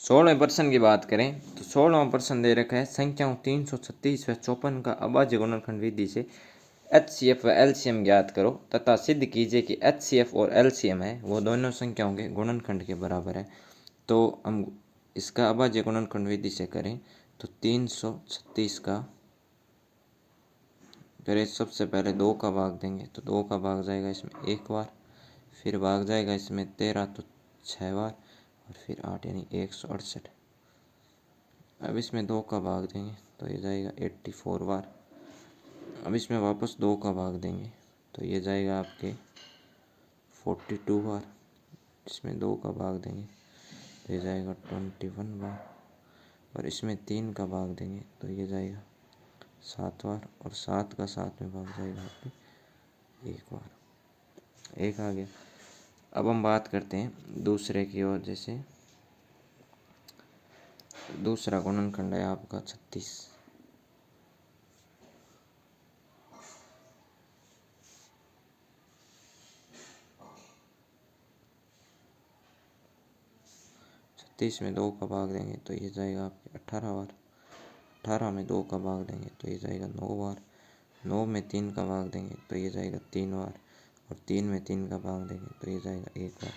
16वें प्रश्न की बात करें तो 16वां प्रश्न दे रखा है संख्याओं 336 व 54 का अभाज्य गुणनखंड विधि से HCF व LCM ज्ञात करो तथा सिद्ध कीजिए कि HCF और LCM है वो दोनों संख्याओं के गुणनखंड के बराबर है। तो हम इसका अभाज्य गुणनखंड विधि से करें तो 336 का करें, सबसे पहले 2 का भाग देंगे तो 2 का भाग जाएगा इसमें एक बार, फिर भाग जाएगा इसमें 13 तो 6 बार और फिर 8 यानी 168। अब इसमें 2 का भाग देंगे तो ये जाएगा 84 बार। अब इसमें वापस 2 का भाग देंगे तो ये जाएगा आपके 42 बार। इसमें 2 का भाग देंगे तो ये जाएगा 21 बार और इसमें 3 का भाग देंगे तो ये जाएगा 7 बार और 7 का 7 में भाग जाएगा आपके 1 बार। 1 आ गया। अब हम बात करते हैं दूसरे की ओर, जैसे दूसरा गुणनखंड है आपका 36। 36 में 2 का भाग देंगे तो ये जाएगा आपके 18 बार। 18 में 2 का भाग देंगे तो ये जाएगा 9 बार। 9 में 3 का भाग देंगे तो ये जाएगा 3 बार और 3 में 3 का भाग देंगे तो ये जाएगा 1 बार।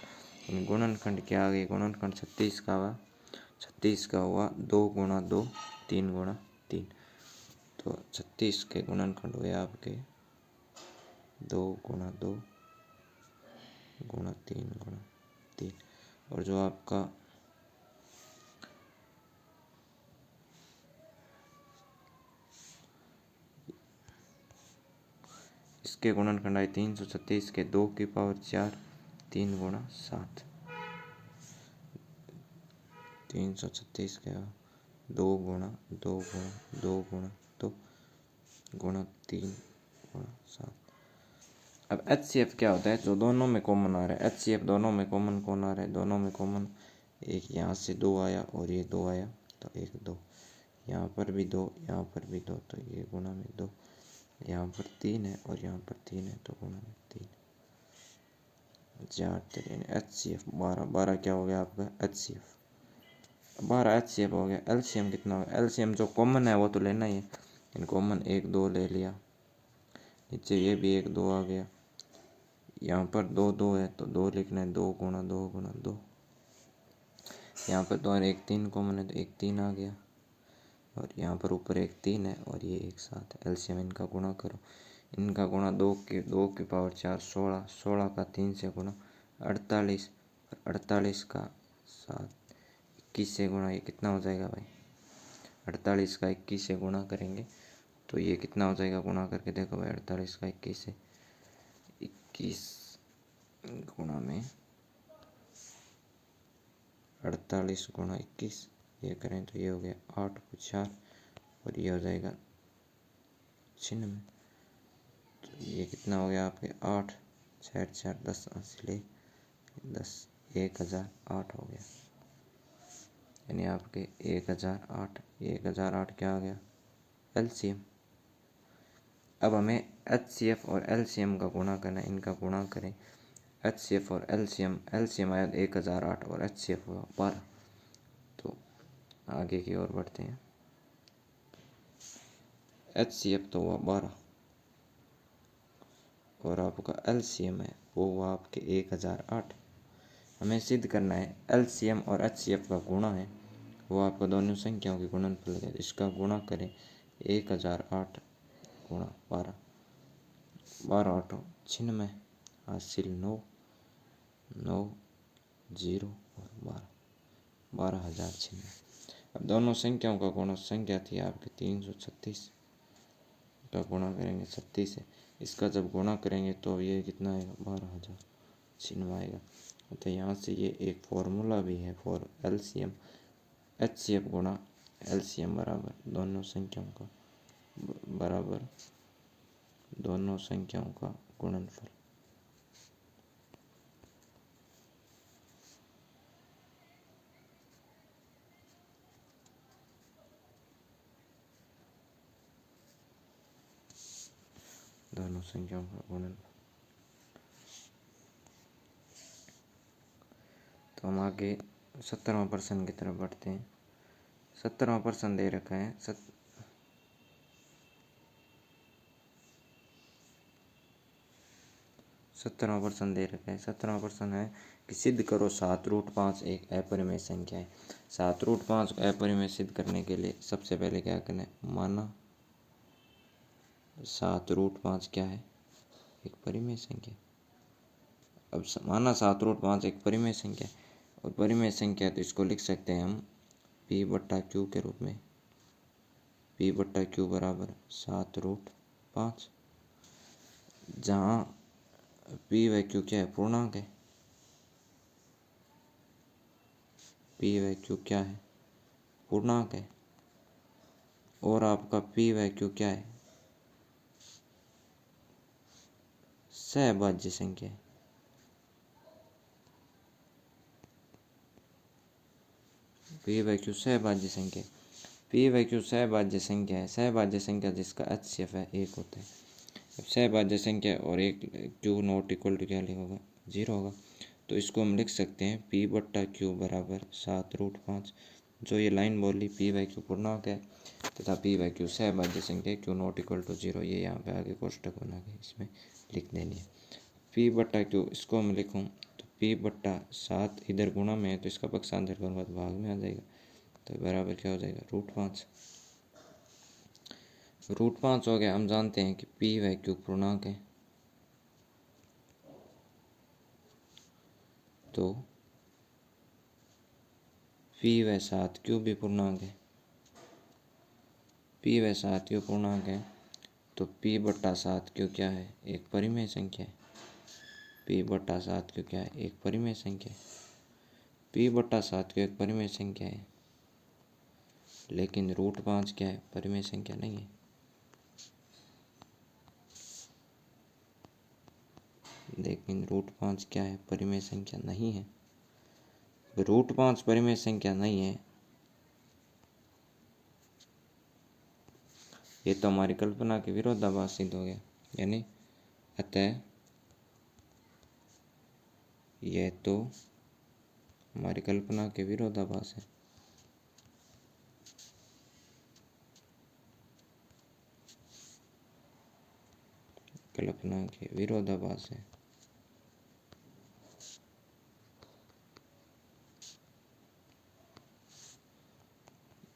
इन गुणनखंड क्या आ गए, गुणनखंड 36 का हुआ, 36 का हुआ 2 गुणा 2 3 गुणा 3। तो 36 के गुणनखंड हुए आपके 2 गुणा 2 गुणा 3 गुणा 3। और जो आपका इसके गुणनखंड आए 336 के 2 की पावर 4 3 गुणा 7। 336 के 2 गुणा 2 गुणा 2 गुणा 2 गुणा 3 गुणा 7। अब HCF क्या होता है, जो दोनों में कॉमन आ रहा है। HCF दोनों में कॉमन कौन आ रहा है, दोनों में कॉमन एक यहाँ से 2 आया और ये 2 आया तो एक 2, यहाँ पर भी 2 यहाँ पर भी 2 तो ये गुणा में 2, यहाँ पर 3 है और यहाँ पर 3 है तो गुणा में 3। 4 3 HCF 12। 12 क्या हो गया आपका HCF, 12 HCF हो गया। LCM कितना होगा, LCM जो कॉमन है वो तो लेना ही है, इन कॉमन 1 2 ले लिया, नीचे ये भी 1 2 आ गया, यहाँ पर 2 2 है तो 2 लिखना है, 2 गुणा 2 गुणा 2। यहाँ पर 2 और 1 3 कॉमन है तो 1 3 आ गया और यहाँ पर ऊपर 1 3 है और ये 1 7 है। LCM इनका गुणा करो, इनका गुणा 2 की पावर 4 16, 16 का 3 से गुणा 48 और 48 का 7 21 से गुणा, ये कितना हो जाएगा भाई, 48 का 21 से गुणा करेंगे तो ये कितना हो जाएगा, गुणा करके देखो भाई, 48 का 21 से 21 गुणा में 48 गुणा 21 ये करें तो ये हो गया 8 को 4 और ये हो जाएगा 96। तो ये कितना हो गया आपके 8 6 4 10 इसलिए 10 1008 हो गया, यानी आपके 1008। 1008 क्या आ गया LCM। अब हमें HCF और LCM का गुणा करना है, इनका गुणा करें HCF और LCM। LCM आया 1008 और HCF हुआ 12। तो आगे की ओर बढ़ते हैं। HCF तो हुआ 12 और आपका LCM है वो हुआ आपके 1008। हमें सिद्ध करना है LCM और HCF का गुणा है वो आपको दोनों संख्याओं के गुणनफल है, इसका गुणा करें 1008 गुणा 12, 12 8 96 हासिल 9 9 0 और 12 12,096। अब दोनों संख्याओं का गुणा संख्या थी आपकी 336 का गुणा करेंगे 36 है, इसका जब गुणा करेंगे तो ये कितना आएगा 12,096 आएगा। तो यहाँ से ये एक फॉर्मूला भी है फॉर LCM HCF गुणा LCM बराबर दोनों संख्याओं का बराबर दोनों संख्याओं का गुणनफल। दोनों संख्याओं का गुणनफल। तो हम आगे 17वां प्रश्न की तरफ बढ़ते हैं। 17वां प्रश्न दे रखा है 17वां प्रश्न दे रखा है। 17वां प्रश्न है कि सिद्ध करो 7√5 एक अपरिमेय संख्या है। 7√5 को अपरिमेय सिद्ध करने के लिए सबसे पहले क्या करना है, माना 7√5 क्या है, एक परिमेय संख्या। अब माना 7√5 एक परिमेय संख्या है, और परिमेय संख्या तो इसको लिख सकते हैं हम P/Q के रूप में। P/Q बराबर 7√5, जहाँ P/Q क्या है, पूर्णांक है। P/Q क्या है, पूर्णांक है। और आपका P/Q क्या है, सहभाज्य संख्या है। P/Q सहभाज्य संख्या। P/Q सहभाज्य संख्या है। सहभाज्य संख्या जिसका HCF है 1 होता है। अब सहभाज्य संख्या और एक Q नॉट इक्वल टू क्या होगा, 0 होगा। तो इसको हम लिख सकते हैं P/Q बराबर 7√5। जो ये लाइन बोली P/Q पूर्णांक है तथा P/Q सहभाज्य संख्या, Q नॉट इक्वल टू 0, ये यहाँ पे आगे कोष्टक बना के इसमें लिख देनी है। P/Q इसको हम लिखूँ तो P/7 इधर गुणा में है तो इसका पक्षांतर करूँगा तो भाग में आ जाएगा, तो बराबर क्या हो जाएगा, √5। √5 हो गया। हम जानते हैं कि P/Q पूर्णांक है, तो P/7Q भी पूर्णांक है। P/7Q पूर्णांक है तो P/7Q क्या है, एक परिमेय संख्या है। P/7Q क्या है, एक परिमेय संख्या है। P/7Q एक परिमेय संख्या है, लेकिन √5 क्या है, परिमेय संख्या नहीं है। लेकिन √5 क्या है, परिमेय संख्या नहीं है। √5 परिमेय संख्या नहीं है, ये तो हमारी कल्पना के विरोधाभास सिद्ध हो गया। यानी अतः यह तो हमारी कल्पना के विरोधाभास है। कल्पना के विरोधाभास है।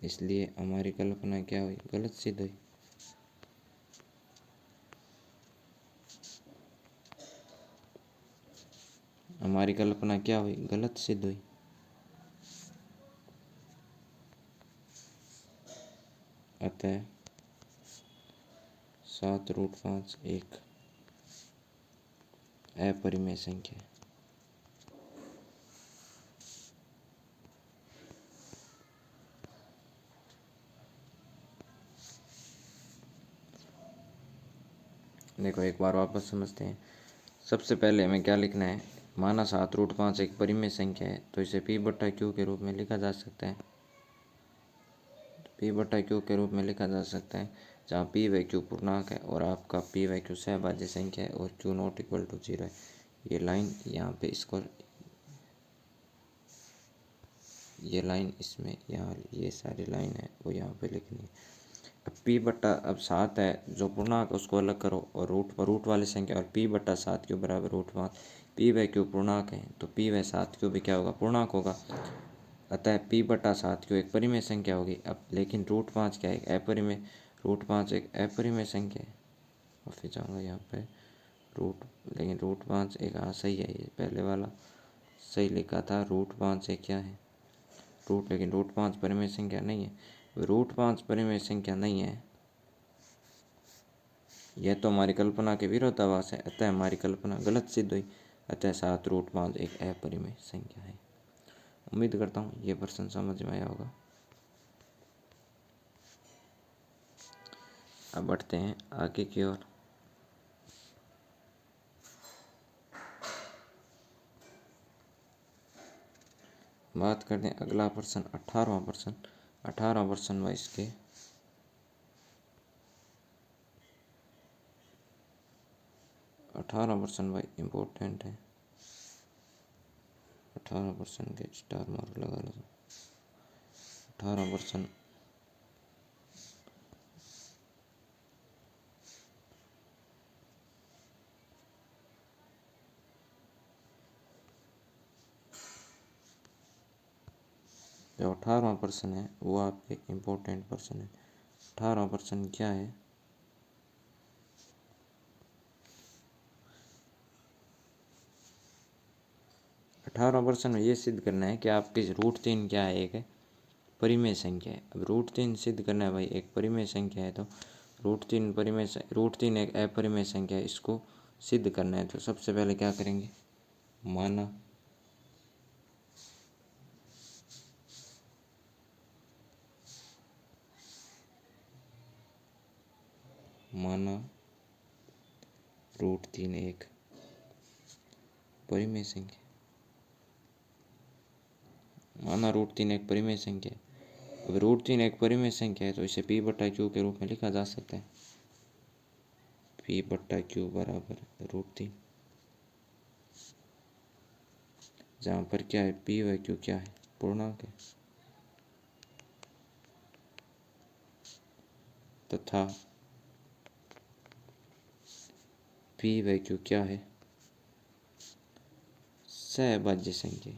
इसलिए हमारी कल्पना क्या हुई, गलत सिद्ध हुई। हमारी कल्पना क्या हुई, गलत सिद्ध हुई। अतः 7√5 एक अपरिमेय संख्या है। देखो एक बार वापस समझते हैं। सबसे पहले हमें क्या लिखना है, माना 7√5 एक परिमेय संख्या है, तो इसे P/Q के रूप में लिखा जा सकता है। P/Q के रूप में लिखा जा सकता है, जहाँ P/Q पूर्णांक है और आपका P/Q सहभाज्य संख्या है और Q नॉट इक्वल टू 0 है। ये लाइन यहाँ पे इसको, ये लाइन इसमें, यहाँ ये सारी लाइन है वो यहाँ पे लिखनी है। अब 7 है जो पूर्णांक, उसको अलग करो और रूट वाली संख्या, और P/7Q बराबर √5। P/Q पूर्णांक है तो P/7Q भी क्या होगा, पूर्णांक होगा। अतः P/7Q एक परिमेय संख्या होगी। अब लेकिन √5 क्या है, एक अपरिमेय, √5 एक अपरिमेय संख्या है। और फिर जाऊँगा यहाँ पे लेकिन √5 एक, हाँ सही है, ये पहले वाला सही लिखा था। √5 एक क्या है, लेकिन √5 परिमेय संख्या नहीं है। √5 परिमेय संख्या नहीं है, यह तो हमारी कल्पना के विरोधाभास है। अतः हमारी कल्पना गलत सिद्ध हुई। अतः 7√5 एक अपरिमेय संख्या है। उम्मीद करता हूँ ये प्रश्न समझ में आया होगा। अब बढ़ते हैं आगे की ओर। बात करते हैं अगला प्रश्न, 18वां प्रश्न। 18वां प्रश्न व इसके 18वां प्रश्न भाई इम्पोर्टेंट है। 18% के स्टार मार्क लगा लो। 18% जो 18% है वो आपके इम्पोर्टेंट पर्सन है। 18% क्या है? 18% में ये सिद्ध करना है कि आपकी √3 क्या है, एक है परिमेय संख्या है। अब √3 सिद्ध करना है भाई, एक परिमेय संख्या है तो √3 एक अपरिमेय संख्या है, इसको सिद्ध करना है। तो सबसे पहले क्या करेंगे, माना √3 एक परिमेय संख्या, माना √3 एक परिमेय संख्या है। अब √3 एक परिमेय संख्या है तो इसे P/Q के रूप में लिखा जा सकता है। P/Q बराबर √3, जहाँ पर क्या है, P व Q क्या है, पूर्णांक है, तथा P व Q क्या है, सहभाज्य संख्या।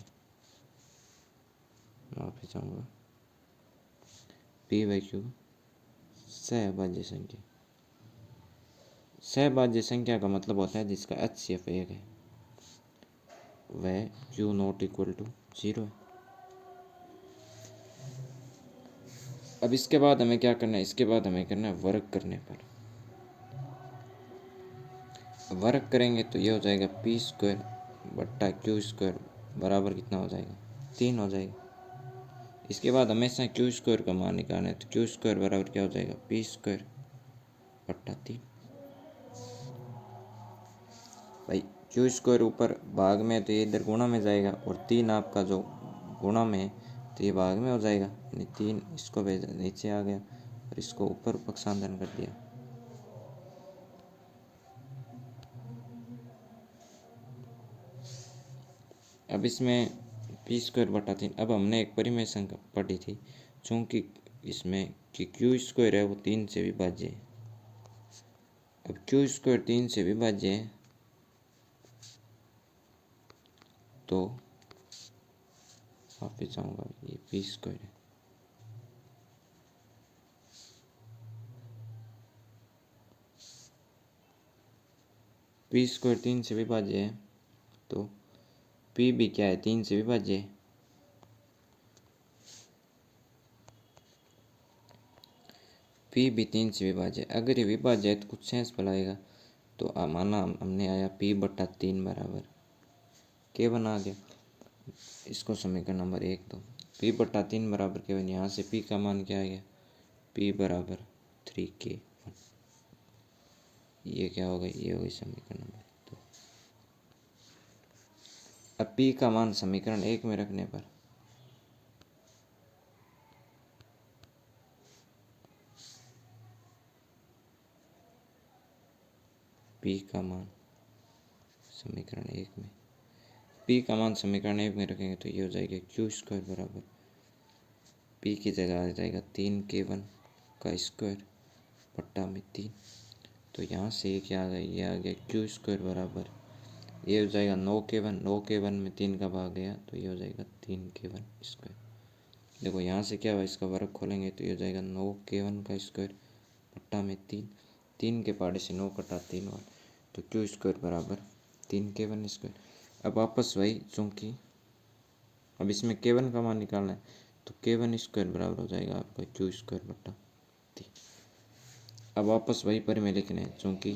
माफी चाहूँगा, P व Q सहभाज्य संख्या। सहभाज्य संख्या का मतलब होता है जिसका HCF 1 है, वह Q नॉट इक्वल टू 0 है। अब इसके बाद हमें क्या करना है, इसके बाद हमें करना है वर्ग करने पर। वर्ग करेंगे तो ये हो जाएगा P²/Q² बराबर कितना हो जाएगा, 3 हो जाएगा। इसके बाद हमेशा Q² का मान निकालना है तो Q² बराबर क्या हो जाएगा, P²/3। भाई Q² ऊपर भाग में तो ये इधर गुणा में जाएगा, और 3 आपका जो गुणा में है तो ये भाग में हो जाएगा, यानी 3 इसको भेज नीचे आ गया और इसको ऊपर पक्षांतरण कर दिया। अब इसमें P²/3, अब हमने एक परिमेय संख्या पढ़ी थी, चूँकि इसमें कि Q² है वो 3 से विभाज्य है। अब Q² 3 से विभाज्य है तो माफी चाहूँगा, ये P² है। P² 3 से विभाज्य है तो P भी क्या है, 3 से विभाज्य है। P भी 3 से विभाज्य है। अगर ये विभाज्य है तो कुछ शेष फैलाएगा, तो माना हमने आया P/3 बराबर K1 आ गया। इसको समीकरण नंबर 1 दो, P/3 बराबर K1। यहाँ से P का मान क्या आ गया, P बराबर 3K1। ये क्या हो गई, ये हो गई समीकरण नंबर 2। अब P का मान समीकरण 1 में रखने पर P का मान समीकरण 1 में, P का मान समीकरण 1 में रखेंगे तो ये हो जाएगा Q² बराबर P की जगह आ जाएगा 3K1 का स्क्वायर बट्टा में 3। तो यहाँ से ये क्या आ गया, ये आ गया Q² बराबर, ये हो जाएगा 9K1, 9K1 में 3 का भाग गया तो ये हो जाएगा 3K1 स्क्वायर। देखो यहाँ से क्या हुआ, इसका वर्ग खोलेंगे तो ये हो जाएगा 9K1 का स्क्वायर बट्टा में 3, 3 के पहाड़े से 9 कटा 3 और तो Q² बराबर 3K1 स्क्वायर। अब वापस वही, चूँकि अब इसमें K1 का मान निकालना है तो K1 स्क्वायर बराबर हो जाएगा आपका Q² बट्टा 3। अब वापस वही पर में लिखना है, चूँकि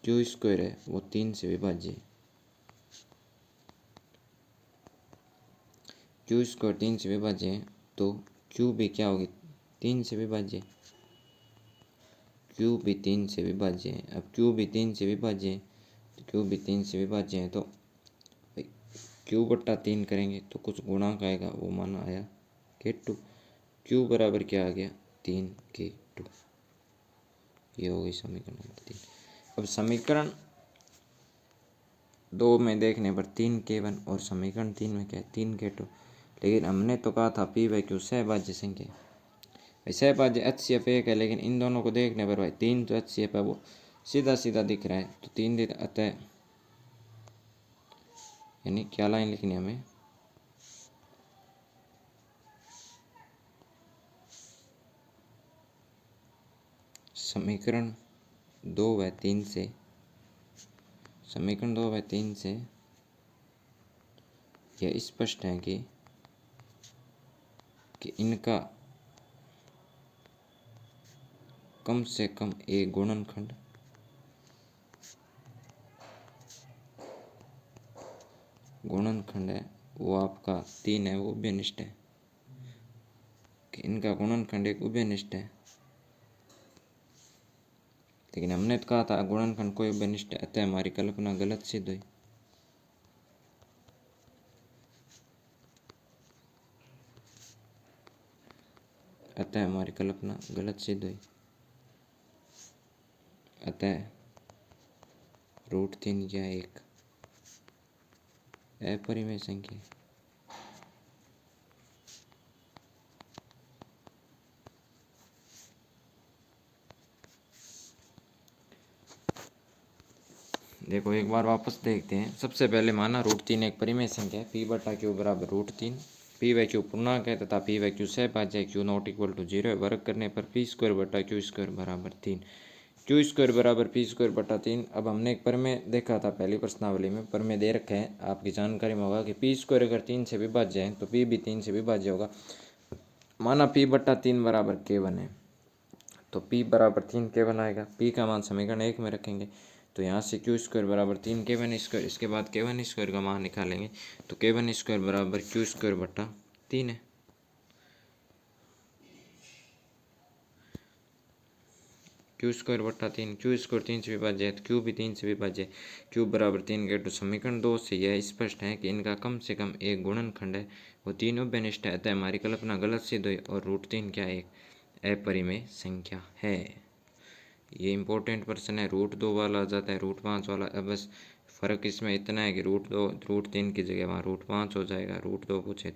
Q² है वो 3 से विभाज्य है। Q² 3 से विभाज्य है तो Q भी क्या होगी, 3 से विभाज्य है। Q भी 3 से विभाज्य है। अब Q भी 3 से विभाज्य है तो Q भी 3 से विभाज्य है तो Q/3 करेंगे तो कुछ गुणांक आएगा, वो माना आया K2। Q बराबर क्या आ गया, 3K2। ये हो गई समीकरण नंबर 3। अब समीकरण दो में देखने पर 3k1 और समीकरण 3 में क्या है 3k2। लेकिन हमने तो कहा था पी बाई क्यू सहभाज्य संख्या भाई, सहभाज्य HCF एक है, लेकिन इन दोनों को देखने पर भाई 3 जो HCF है वो सीधा सीधा दिख रहा है, तो 3 दे, अतः यानी क्या लाइन लिखनी है हमें, समीकरण 2 व 3 से, समीकरण 2 व 3 से यह स्पष्ट है कि इनका कम से कम एक गुणनखंड है वो आपका 3 है, वो उभयनिष्ठ है, कि इनका गुणनखंड एक उभयनिष्ठ है। लेकिन हमने तो कहा था गुणनखंड कोई उभयनिष्ठ है, अतः हमारी कल्पना गलत सिद्ध हुई। अतः हमारी कल्पना गलत सिद्ध हुई। अतः √3 या एक अपरिमेय संख्या। देखो एक बार वापस देखते हैं। सबसे पहले माना √3 एक परिमेय संख्या है, पी बटा क्यू बराबर √3, पी बाई क्यू पूर्णांक है तथा पी बाई क्यू सहभाज्य है, क्यू नॉट इक्वल टू 0 है। वर्ग करने पर पी स्क्वायर बटा क्यू स्क्वायर बराबर 3, क्यू स्क्वायर बराबर पी स्क्वायर बटा 3। अब हमने एक प्रमेय देखा था पहली प्रश्नावली में, प्रमेय दे रखे हैं, आपकी जानकारी में होगा कि पी स्क्वायर अगर 3 से विभाज्य है तो पी भी 3 से विभाज्य होगा। माना पी बटा 3 बराबर k1 है, तो p बराबर 3k1 आएगा। p का मान समीकरण 1 में रखेंगे, तो यहाँ से क्यू स्क्वायर बराबर 3k1 स्क्वायर, इसके बाद k1 स्क्वायर का मान निकालेंगे, तो k1 स्क्वायर बराबर क्यू स्क्वायर बटा 3 है। क्यू स्क्वायर बटा 3, क्यू स्क्वायर 3 से विभाज्य है तो क्यू भी 3 से विभाज्य है, क्यू बराबर 3k2। समीकरण 2 से यह स्पष्ट है कि इनका कम से कम एक गुणनखंड है, वो तीन उभयनिष्ठ है, अतः हमारी कल्पना गलत सिद्ध हुई और √3 क्या एक अपरिमेय संख्या है। ये इंपॉर्टेंट प्रश्न है, √2 वाला आ जाता है √5 वाला। अब बस फ़र्क इसमें इतना है कि √2 √3 की जगह वहाँ √5 हो जाएगा, √2 पूछे तो।